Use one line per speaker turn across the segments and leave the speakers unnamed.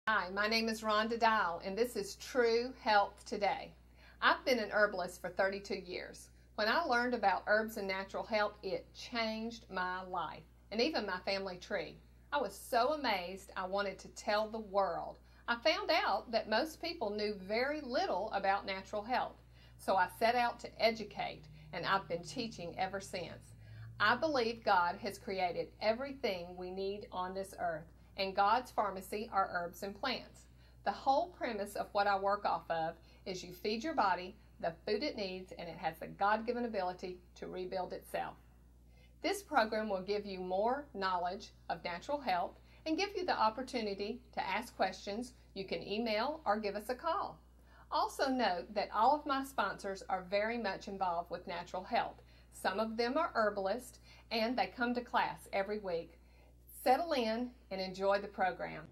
Hi, my name is Rhonda and this is True Health Today. I've been an herbalist for 32 years. When I learned about herbs and natural health, it changed my life and even my family tree. I was so amazed I wanted to tell the world. I found out that most people knew very little about natural health, so I set out to educate, and I've been teaching ever since. I believe God has created everything we need on this earth, and God's pharmacy are herbs and plants. The whole premise of what I work off of is you feed your body the food it needs, and it has the God-given ability to rebuild itself. This program will give you more knowledge of natural health and give you the opportunity to ask questions. You can email or give us a call. Also note that all of my sponsors are very much involved with natural health. Some of them are herbalists, and they come to class every week. Settle in and enjoy the program.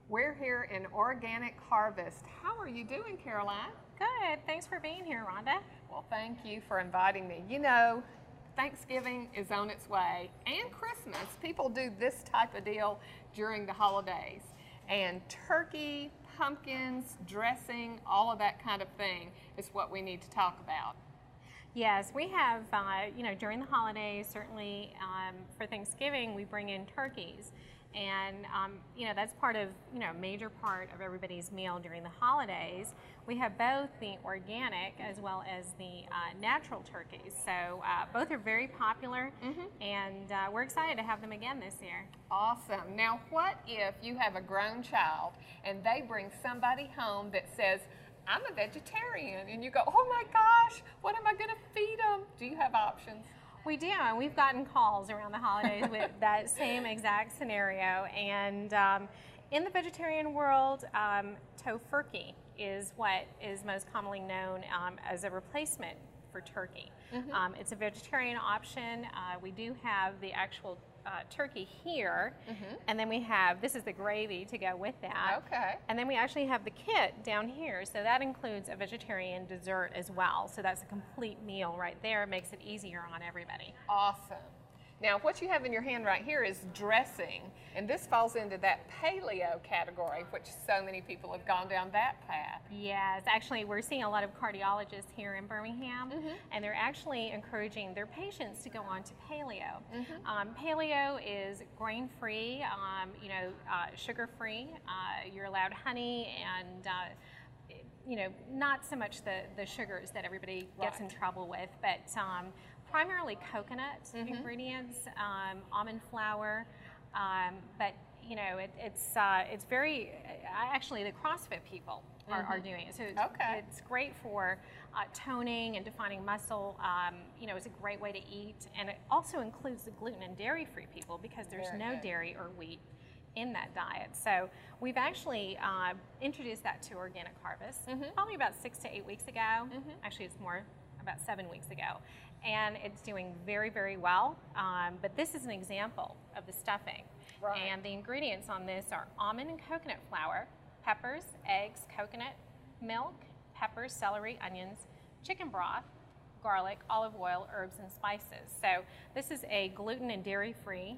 We're here in Organic Harvest. How are you doing, Caroline?
Good. Thanks for being here, Rhonda.
Well, thank you for inviting me. You know, Thanksgiving is on its way, and Christmas. People do this type of deal during the holidays. And turkey, pumpkins, dressing, all of that kind of thing is what we need to talk about.
Yes, we have, during the holidays, certainly for Thanksgiving, we bring in turkeys. And, that's part of, major part of everybody's meal during the holidays. We have both the organic as well as the natural turkeys. So both are very popular, and we're excited to have them again this year.
Awesome. Now, what if you have a grown child and they bring somebody home that says, I'm a vegetarian, and you go, oh my gosh, what am I going to feed them? Do you have options?
We do, and we've gotten calls around the holidays with that same exact scenario. And in the vegetarian world, tofurkey is what is most commonly known as a replacement for turkey. It's a vegetarian option. We do have the actual turkey here, and then we have, this is the gravy to go with that.
Okay.
And then we actually have the kit down here, so that includes a vegetarian dessert as well. So that's a complete meal right there, makes it easier on everybody.
Awesome. Now, what you have in your hand right here is dressing, and this falls into that paleo category, which so many people have gone down that path.
Yes, actually, we're seeing a lot of cardiologists here in Birmingham, and they're actually encouraging their patients to go on to paleo. Paleo is grain-free, sugar-free. You're allowed honey and not so much the sugars that everybody gets in trouble with, but primarily coconut ingredients, almond flour, but it's very, actually the CrossFit people are doing it. So it's great for toning and defining muscle. It's a great way to eat, and it also includes the gluten and dairy-free people because there's no dairy or wheat in that diet. So we've actually introduced that to Organic Harvest probably about 6 to 8 weeks ago. Actually, it's more about 7 weeks ago. And it's doing very, very well. But this is an example of the stuffing.
Right.
And the ingredients on this are almond and coconut flour, peppers, eggs, coconut, milk, peppers, celery, onions, chicken broth, garlic, olive oil, herbs, and spices. So this is a gluten and dairy-free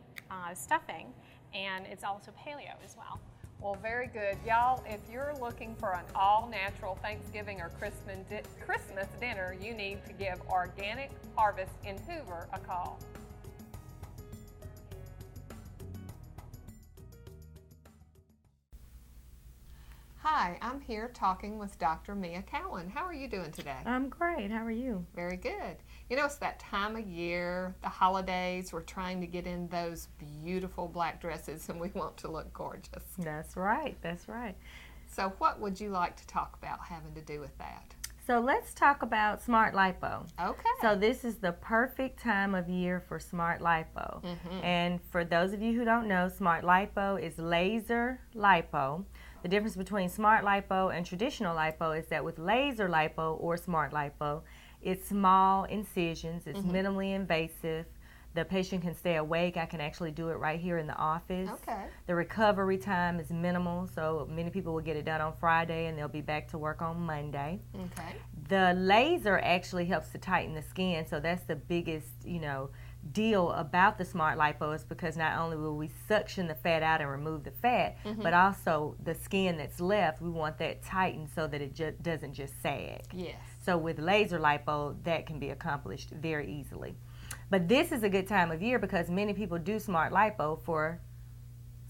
stuffing, and it's also paleo as well.
Well, very good. Y'all, if you're looking for an all-natural Thanksgiving or Christmas dinner, you need to give Organic Harvest in Hoover a call. Hi, I'm here talking with Dr. Mia Cowan. How are you doing today?
I'm great. How are you?
Very good. You know, it's that time of year, the holidays, we're trying to get in those beautiful black dresses and we want to look gorgeous.
That's right. That's right.
So what would you like to talk about having to do with that?
So let's talk about Smart Lipo.
Okay.
So this is the perfect time of year for Smart Lipo. And for those of you who don't know, Smart Lipo is laser lipo. The difference between Smart Lipo and traditional lipo is that with laser lipo or Smart Lipo, it's small incisions, it's minimally invasive. The patient can stay awake. I can actually do it right here in the office.
Okay.
The recovery time is minimal, so many people will get it done on Friday and they'll be back to work on Monday.
Okay.
The laser actually helps to tighten the skin, so that's the biggest, deal about the Smart Lipo is because not only will we suction the fat out and remove the fat, but also the skin that's left, we want that tightened so that it doesn't just sag.
Yes.
So with laser lipo, that can be accomplished very easily. But this is a good time of year because many people do Smart Lipo for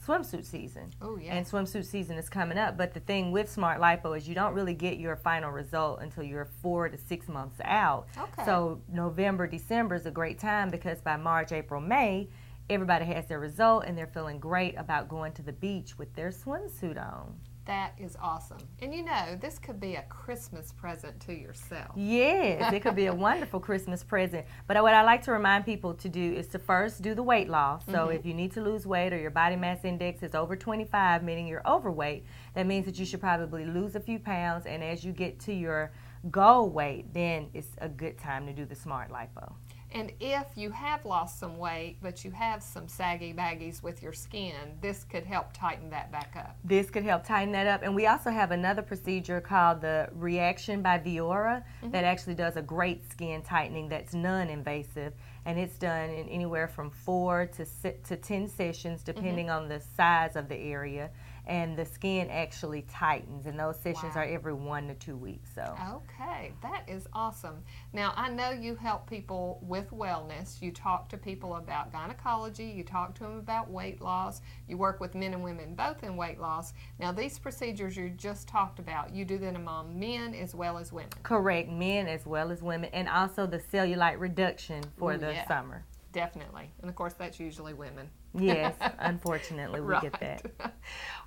swimsuit season.
Oh, yeah.
And swimsuit season is coming up. But the thing with Smart Lipo is you don't really get your final result until you're 4 to 6 months out.
Okay.
So November, December is a great time because by March, April, May, everybody has their result and they're feeling great about going to the beach with their swimsuit on.
That is awesome. And you know, this could be a Christmas present to yourself.
Yes, it could be a wonderful Christmas present. But what I like to remind people to do is to first do the weight loss. So if you need to lose weight or your body mass index is over 25, meaning you're overweight, that means that you should probably lose a few pounds. And as you get to your goal weight, then it's a good time to do the Smart Lipo.
And if you have lost some weight, but you have some saggy baggies with your skin, this could help tighten that back up.
This could help tighten that up. And we also have another procedure called the Reaction by Viora that actually does a great skin tightening that's non-invasive. And it's done in anywhere from 4 to 10 sessions, depending on the size of the area. And the skin actually tightens, and those sessions are every 1 to 2 weeks. So
okay, that is awesome. Now I know you help people with wellness. You talk to people about gynecology. You talk to them about weight loss. You work with men and women both in weight loss. Now these procedures you just talked about, you do them on men as well as women.
correct, men as well as women, and also the cellulite reduction for the summer.
Definitely, and of course that's usually women.
Yes, unfortunately we get that.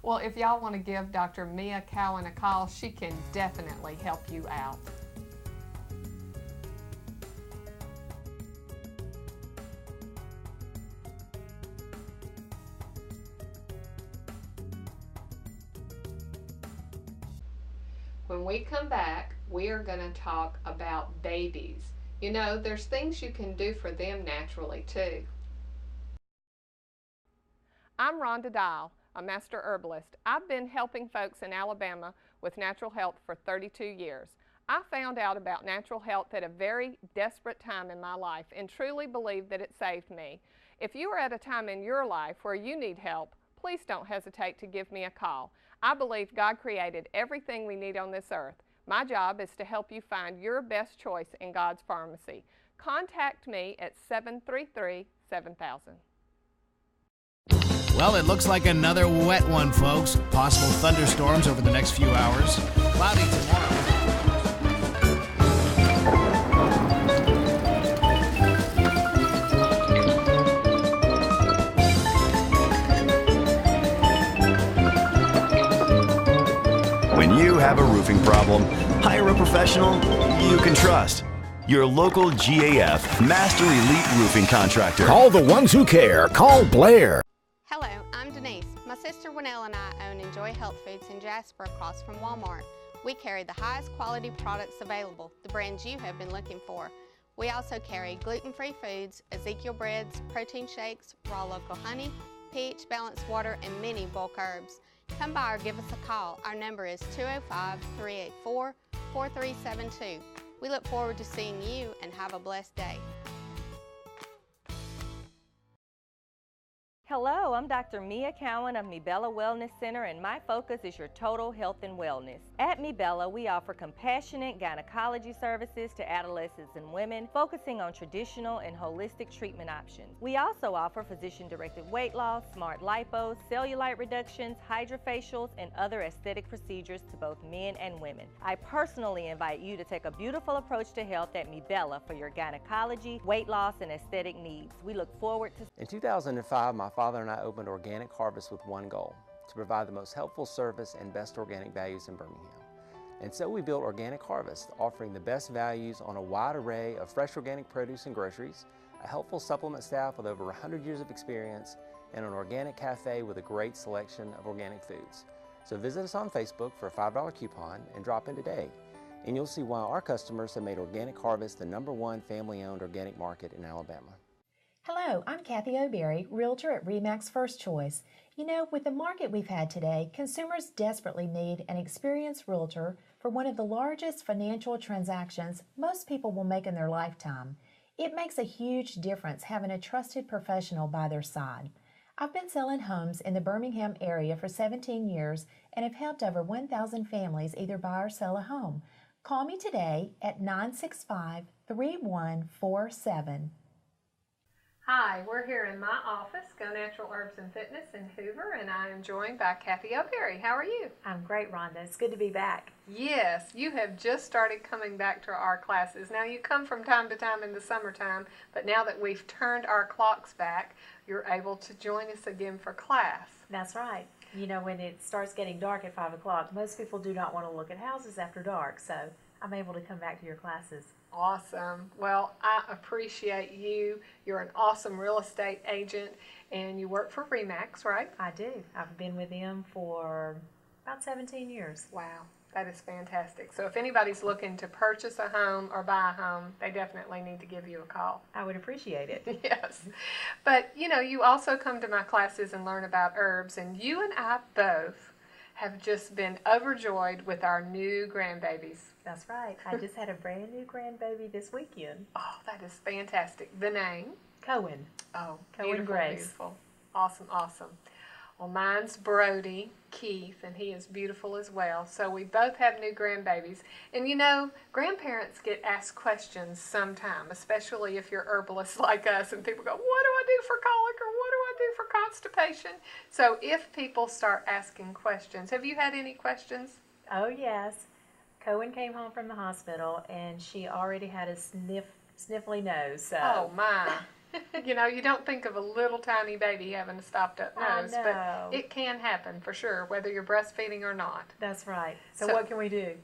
Well, if y'all want to give Dr. Mia Cowan a call, she can definitely help you out. When we come back, we are going to talk about babies. You know, there's things you can do for them naturally too. I'm Rhonda Dial, a master herbalist. I've been helping folks in Alabama with natural health for 32 years. I found out about natural health at a very desperate time in my life and truly believe that it saved me. If you are at a time in your life where you need help, please don't hesitate to give me a call. I believe God created everything we need on this earth. My job is to help you find your best choice in God's pharmacy. Contact me at 733-7000.
Well, it looks like another wet one, folks. Possible thunderstorms over the next few hours. Cloudy tomorrow.
When you have a roofing problem, hire a professional you can trust. Your local GAF Master Elite Roofing Contractor.
Call the ones who care. Call Blair.
Hello, I'm Denise. My sister Winnell and I own Enjoy Health Foods in Jasper across from Walmart. We carry the highest quality products available, the brands you have been looking for. We also carry gluten-free foods, Ezekiel breads, protein shakes, raw local honey, pH balanced water, and many bulk herbs. Come by or give us a call. Our number is 205-384-4372. We look forward to seeing you and have a blessed day.
Hello, I'm Dr. Mia Cowan of Mibella Wellness Center, and my focus is your total health and wellness. At Mibella, we offer compassionate gynecology services to adolescents and women, focusing on traditional and holistic treatment options. We also offer physician-directed weight loss, smart lipo, cellulite reductions, hydrofacials, and other aesthetic procedures to both men and women. I personally invite you to take a beautiful approach to health at Mibella for your gynecology, weight loss, and aesthetic needs. We look forward to...
In 2005, my father and I opened Organic Harvest with one goal: to provide the most helpful service and best organic values in Birmingham. And so we built Organic Harvest, offering the best values on a wide array of fresh organic produce and groceries, a helpful supplement staff with over 100 years of experience, and an organic cafe with a great selection of organic foods. So visit us on Facebook for a $5 coupon and drop in today, and you'll see why our customers have made Organic Harvest the #1 family-owned organic market in Alabama.
Hello, I'm Kathy O'Berry, Realtor at RE/MAX First Choice. You know, with the market we've had today, consumers desperately need an experienced realtor for one of the largest financial transactions most people will make in their lifetime. It makes a huge difference having a trusted professional by their side. I've been selling homes in the Birmingham area for 17 years and have helped over 1,000 families either buy or sell a home. Call me today at 965-3147.
Hi, we're here in my office, Go Natural Herbs and Fitness in Hoover, and I am joined by Kathy O'Berry. How are you?
I'm great, Rhonda. It's good to be back.
Yes, you have just started coming back to our classes. Now, you come from time to time in the summertime, but now that we've turned our clocks back, you're able to join us again for class.
That's right. You know, when it starts getting dark at 5 o'clock, most people do not want to look at houses after dark, so I'm able to come back to your classes.
Awesome. Well, I appreciate you. You're an awesome real estate agent, and you work for Remax, right?
I do. I've been with them for about 17 years.
Wow, that is fantastic. So if anybody's looking to purchase a home or buy a home, they definitely need to give you a call.
I would appreciate it.
Yes. But, you know, you also come to my classes and learn about herbs, and you and I both have just been overjoyed with our new grandbabies.
That's right. I just had a brand new grandbaby this weekend.
Oh, that is fantastic. The name?
Cohen.
Oh,
Cohen
beautiful,
Grace.
beautiful. Awesome, awesome. Well, mine's Brody Keith, and he is beautiful as well. So we both have new grandbabies. And you know, grandparents get asked questions sometime, especially if you're herbalists like us, and people go, what do I do for colic, or what do I do for constipation? So if people start asking questions, have you had any questions?
Oh, yes. Cohen came home from the hospital, and she already had a sniffly nose. So.
Oh, my. You know, you don't think of a little tiny baby having a stopped up nose, but it can happen for sure, whether you're breastfeeding or not.
That's right. So what can we do?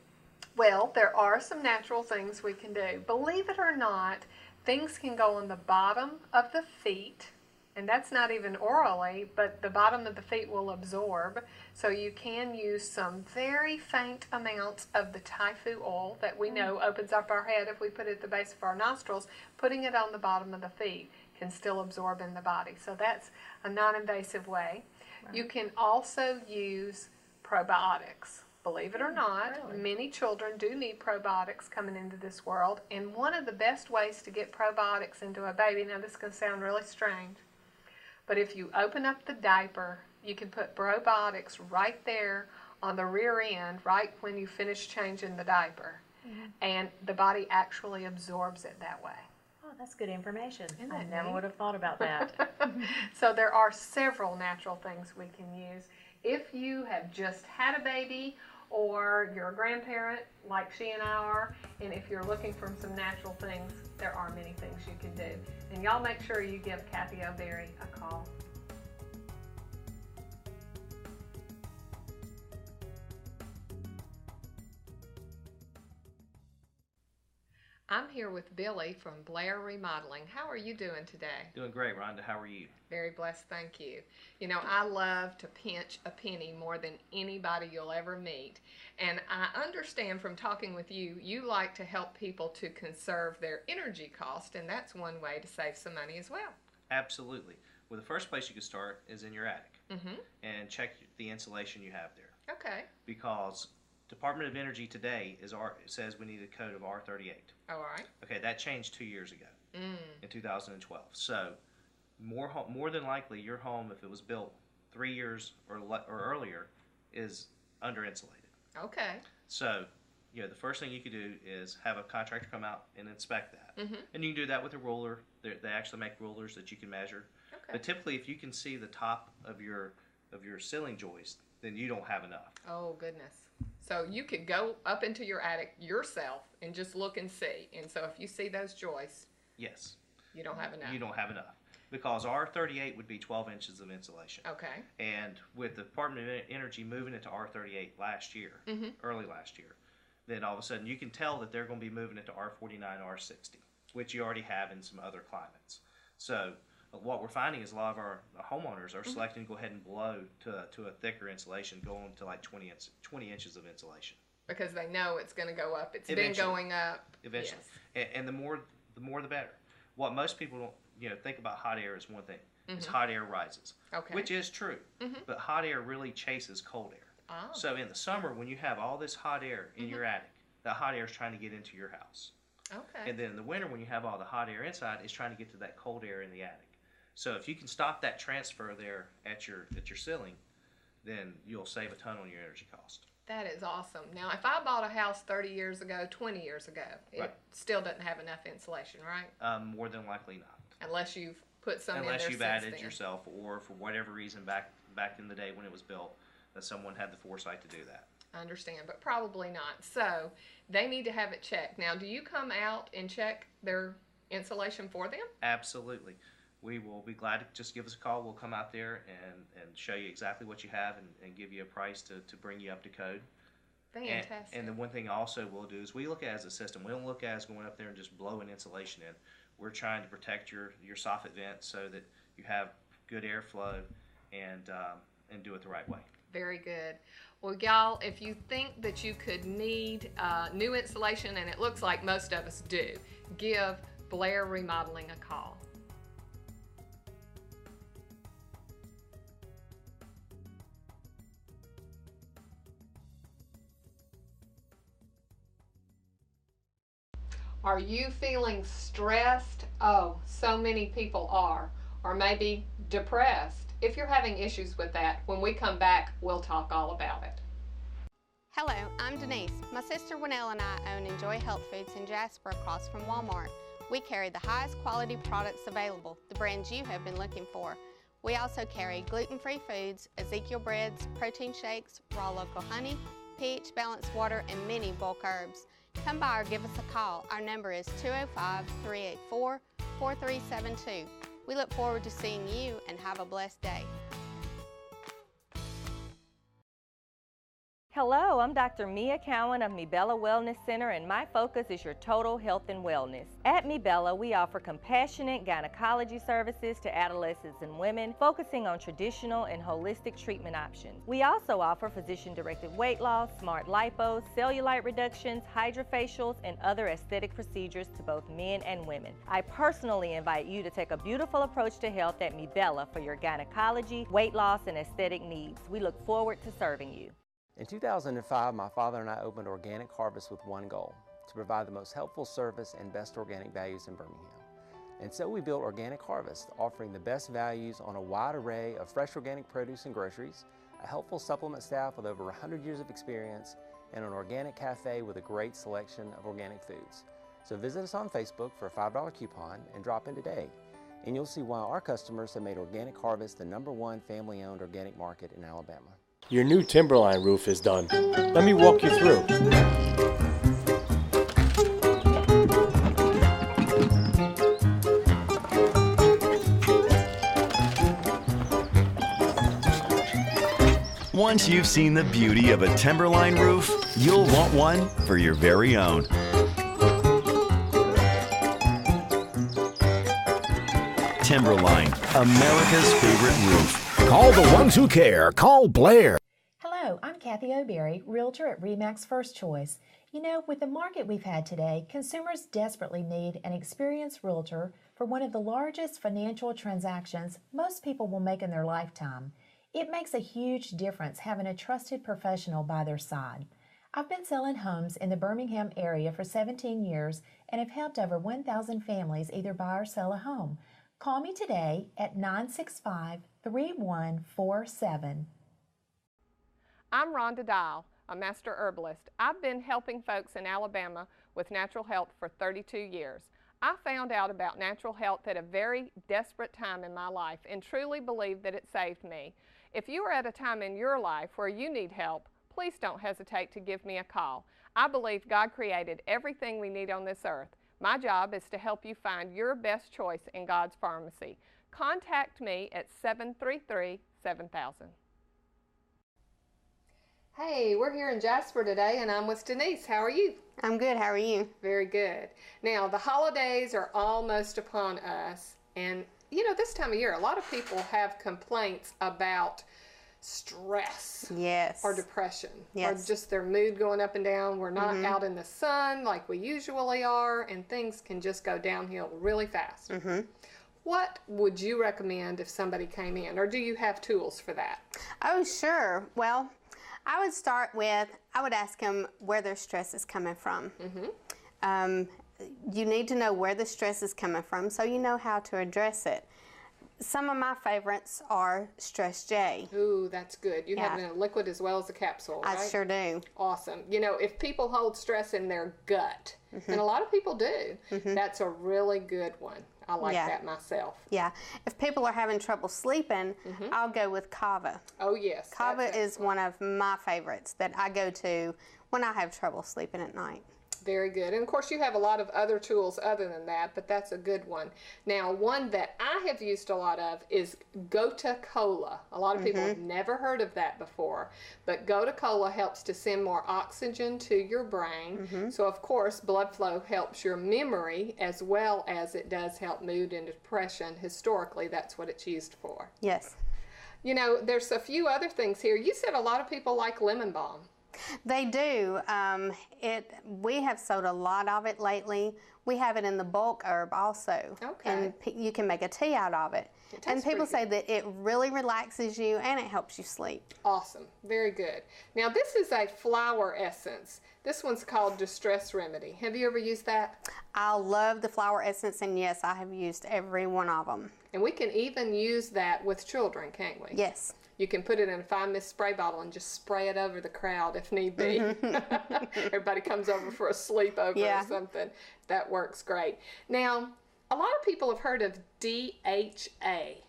Well, there are some natural things we can do. Believe it or not, things can go on the bottom of the feet, and that's not even orally, but the bottom of the feet will absorb. So you can use some very faint amounts of the Typhu oil that we know opens up our head if we put it at the base of our nostrils. Putting it on the bottom of the feet can still absorb in the body. So that's a non-invasive way. Right. You can also use probiotics. Believe it or not, many children do need probiotics coming into this world, and one of the best ways to get probiotics into a baby, now this is going to sound really strange, but if you open up the diaper, you can put probiotics right there on the rear end, right when you finish changing the diaper, and the body actually absorbs it that way.
Oh, that's good information. I never would have thought about that.
So there are several natural things we can use. If you have just had a baby, or you're a grandparent like she and I are, and if you're looking for some natural things, there are many things you can do. And y'all make sure you give Kathy O'Berry a call. I'm here with Billy from Blair Remodeling. How are you doing today?
Doing great, Rhonda. How are you?
Very blessed, thank you. You know, I love to pinch a penny more than anybody you'll ever meet. And I understand from talking with you, you like to help people to conserve their energy cost, and that's one way to save some money as well.
Absolutely. Well, the first place you can start is in your attic and check the insulation you have there.
Okay.
Because Department of Energy today says we need a code of R38.
Oh, all right.
Okay, that changed 2 years ago in 2012. So more than likely your home, if it was built 3 years or earlier, is under insulated.
Okay.
So, you know, the first thing you could do is have a contractor come out and inspect that. And you can do that with a ruler. They actually make rulers that you can measure. Okay. But typically, if you can see the top of your ceiling joist, then you don't have enough.
Oh, goodness. So you could go up into your attic yourself and just look and see. And so if you see those joists,
yes,
you don't have enough.
You don't have enough. Because R38 would be 12 inches of insulation. Okay. And with the Department of Energy moving it to R38 last year, early last year, then all of a sudden you can tell that they're going to be moving it to R49, R60, which you already have in some other climates. So what we're finding is a lot of our homeowners are selecting to go ahead and blow to a thicker insulation, going to like 20 inches of insulation.
Because they know it's going to go up. It's been going up.
Eventually. Yes. And the more the better. What most people don't think about hot air is one thing. It's hot air rises. Okay. Which is true. But hot air really chases cold air. Oh. So in the summer when you have all this hot air in your attic, the hot air is trying to get into your house.
Okay.
And then in the winter, when you have all the hot air inside, it's trying to get to that cold air in the attic. So if you can stop that transfer there at your ceiling, then you'll save a ton on your energy cost.
That is awesome. Now, if I bought a house 30 years ago, 20 years ago, it still doesn't have enough insulation, right?
More than likely not.
Unless you've put some in there
Unless you've
since
added
then.
yourself, or for whatever reason back in the day when it was built, that someone had the foresight to do that.
I understand, but probably not. So they need to have it checked. Now, do you come out and check their insulation for them?
Absolutely. We will be glad to just give us a call. We'll come out there and show you exactly what you have and give you a price to bring you up to code.
Fantastic.
And the one thing also we'll do is we look at it as a system. We don't look at it as going up there and just blowing insulation in. We're trying to protect your soffit vent so that you have good airflow and do it the right way.
Very good. Well, y'all, if you think that you could need new insulation, and it looks like most of us do, give Blair Remodeling a call. Are you feeling stressed? Oh, so many people are. Or maybe depressed. If you're having issues with that, when we come back, we'll talk all about it.
Hello, I'm Denise. My sister Winnell and I own Enjoy Health Foods in Jasper across from Walmart. We carry the highest quality products available, the brands you have been looking for. We also carry gluten-free foods, Ezekiel breads, protein shakes, raw local honey, pH balanced water, and many bulk herbs. Come by or give us a call. Our number is 205-384-4372. We look forward to seeing you and have a blessed day.
Hello, I'm Dr. Mia Cowan of Mibella Wellness Center, and my focus is your total health and wellness. At Mibella, we offer compassionate gynecology services to adolescents and women, focusing on traditional and holistic treatment options. We also offer physician-directed weight loss, smart lipo, cellulite reductions, hydrofacials, and other aesthetic procedures to both men and women. I personally invite you to take a beautiful approach to health at Mibella for your gynecology, weight loss, and aesthetic needs. We look forward to serving you.
In 2005, my father and I opened Organic Harvest with one goal: to provide the most helpful service and best organic values in Birmingham. And so we built Organic Harvest, offering the best values on a wide array of fresh organic produce and groceries, a helpful supplement staff with over 100 years of experience, and an organic cafe with a great selection of organic foods. So visit us on Facebook for a $5 coupon and drop in today, and you'll see why our customers have made Organic Harvest the #1 family-owned organic market in Alabama.
Your new Timberline roof is done. Let me walk you through.
Once you've seen the beauty of a Timberline roof, you'll want one for your very own. Timberline, America's favorite roof.
Call the ones who care. Call Blair.
Hello, I'm Kathy O'Berry, Realtor at RE/MAX First Choice. You know, with the market we've had today, consumers desperately need an experienced realtor for one of the largest financial transactions most people will make in their lifetime. It makes a huge difference having a trusted professional by their side. I've been selling homes in the Birmingham area for 17 years and have helped over 1,000 families either buy or sell a home. Call me today at 965-3147.
I'm Rhonda Dial, a master herbalist. I've been helping folks in Alabama with natural health for 32 years. I found out about natural health at a very desperate time in my life and truly believe that it saved me. If you are at a time in your life where you need help, please don't hesitate to give me a call. I believe God created everything we need on this earth. My job is to help you find your best choice in God's pharmacy. Contact me at 733-7000. Hey, we're here in Jasper today, and I'm with Denise. How are you?
I'm good. How are you?
Very good. Now, the holidays are almost upon us, and you know, this time of year, a lot of people have complaints about stress.
Yes.
Or depression.
Yes.
Or just their mood going up and down. We're not out in the sun like we usually are, and things can just go downhill really fast. What would you recommend if somebody came in, or do you have tools for that?
Oh, sure. Well, I would start with, I would ask them where their stress is coming from. you need to know where the stress is coming from so you know how to address it. Some of my favorites are Stress J.
Ooh, that's good. You have it in a liquid as well as a capsule, right?
I sure do.
Awesome. You know, if people hold stress in their gut, and a lot of people do, that's a really good one. I like that myself.
Yeah. If people are having trouble sleeping, I'll go with Kava.
Oh, yes.
Kava is one of my favorites that I go to when I have trouble sleeping at night.
Very good. And of course you have a lot of other tools other than that, but that's a good one. Now, one that I have used a lot of is Gota Cola. A lot of people have never heard of that before, but Gota Cola helps to send more oxygen to your brain. So of course blood flow helps your memory as well as it does help mood and depression. Historically, that's what it's used for.
Yes.
You know, there's a few other things here. You said a lot of people like lemon balm.
They do. We have sold a lot of it lately. We have it in the bulk herb also. Okay. And you can make a tea out of it. And people say that it really relaxes you and it helps you sleep.
Awesome. Very good. Now this is a flower essence. This one's called Distress Remedy. Have you ever used that?
I love the flower essence, and yes, I have used every one of them.
And we can even use that with children, can't we?
Yes.
You can put it in a fine mist spray bottle and just spray it over the crowd if need be. Everybody comes over for a sleepover or something. That works great. Now, a lot of people have heard of DHA.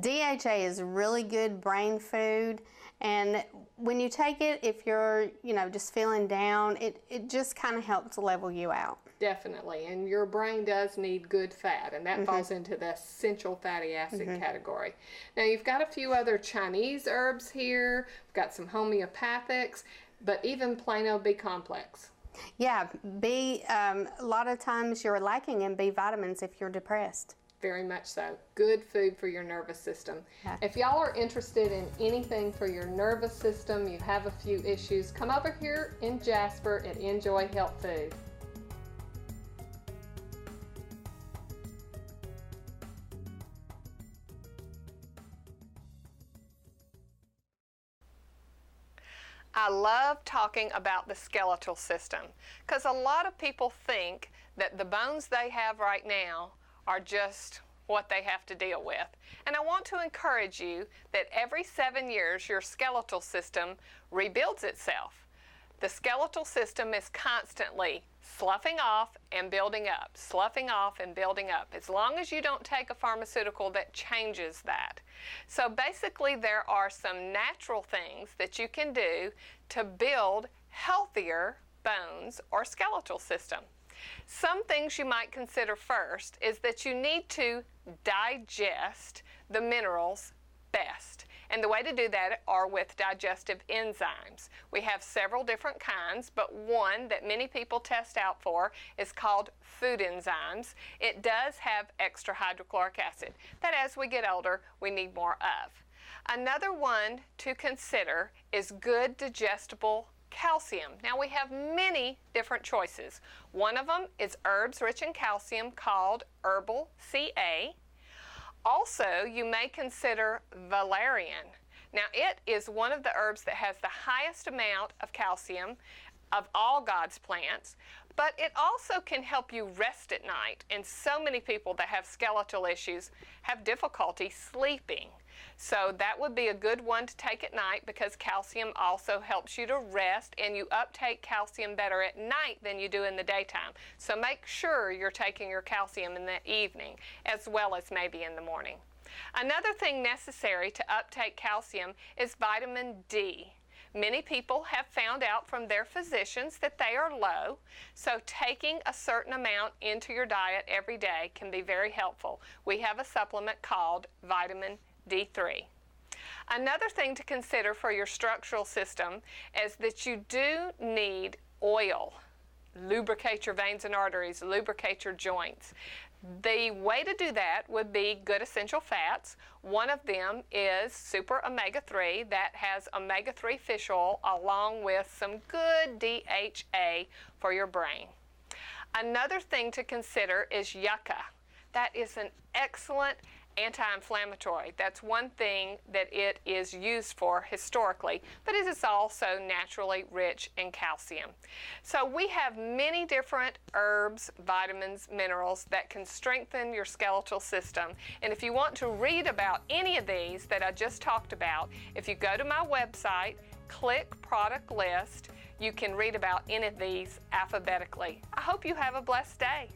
DHA is really good brain food, and when you take it, if you're, just feeling down, it just kind of helps level you out.
Definitely, and your brain does need good fat, and that falls into the essential fatty acid category. Now, you've got a few other Chinese herbs here. We've got some homeopathics, but even plain old B complex.
Yeah, a lot of times you're lacking in B vitamins if you're depressed.
Very much so. Good food for your nervous system. Yeah. If y'all are interested in anything for your nervous system, you have a few issues, come over here in Jasper at Enjoy Health Food. I love talking about the skeletal system because a lot of people think that the bones they have right now are just what they have to deal with. And I want to encourage you that every 7 years your skeletal system rebuilds itself. The skeletal system is constantly sloughing off and building up, sloughing off and building up, as long as you don't take a pharmaceutical that changes that. So basically there are some natural things that you can do to build healthier bones or skeletal system. Some things you might consider first is that you need to digest the minerals best. And the way to do that are with digestive enzymes. We have several different kinds, but one that many people test out for is called food enzymes. It does have extra hydrochloric acid that as we get older, we need more of. Another one to consider is good digestible calcium. Now we have many different choices. One of them is herbs rich in calcium called Herbal CA. Also, you may consider valerian. Now it is one of the herbs that has the highest amount of calcium of all God's plants, but it also can help you rest at night. And so many people that have skeletal issues have difficulty sleeping. So that would be a good one to take at night because calcium also helps you to rest, and you uptake calcium better at night than you do in the daytime. So make sure you're taking your calcium in the evening as well as maybe in the morning. Another thing necessary to uptake calcium is vitamin D. Many people have found out from their physicians that they are low, so taking a certain amount into your diet every day can be very helpful. We have a supplement called vitamin D3. Another thing to consider for your structural system is that you do need oil. Lubricate your veins and arteries, lubricate your joints. The way to do that would be good essential fats. One of them is super omega-3 that has omega-3 fish oil along with some good DHA for your brain. Another thing to consider is yucca. That is an excellent anti-inflammatory. That's one thing that it is used for historically, but it is also naturally rich in calcium. So we have many different herbs, vitamins, minerals that can strengthen your skeletal system. And if you want to read about any of these that I just talked about, if you go to my website, click product list, you can read about any of these alphabetically. I hope you have a blessed day.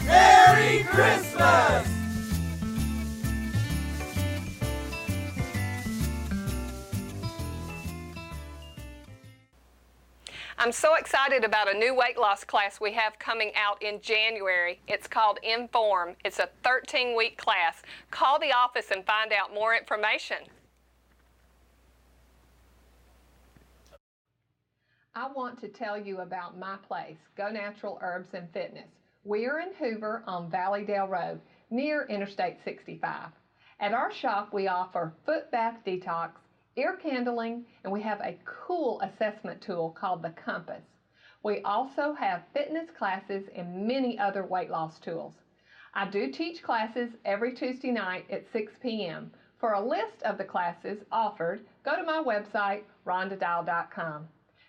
Merry Christmas!
I'm so excited about a new weight loss class we have coming out in January. It's called Inform. It's a 13-week class. Call the office and find out more information. I want to tell you about my place, Go Natural Herbs and Fitness. We are in Hoover on Valleydale Road, near Interstate 65. At our shop, we offer foot bath detox, ear candling, and we have a cool assessment tool called the Compass. We also have fitness classes and many other weight loss tools. I do teach classes every Tuesday night at 6 p.m. For a list of the classes offered, go to my website, rhondadial.com.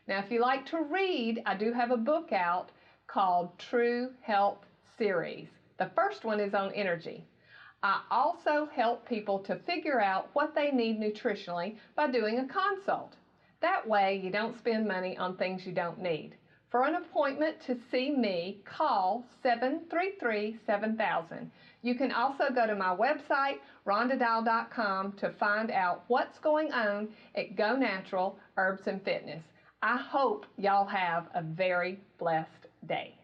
Now, if you like to read, I do have a book out called True Health Series. The first one is on energy. I also help people to figure out what they need nutritionally by doing a consult. That way you don't spend money on things you don't need. For an appointment to see me, call 733-7000. You can also go to my website, rhondadial.com, to find out what's going on at Go Natural Herbs and Fitness. I hope y'all have a very blessed day.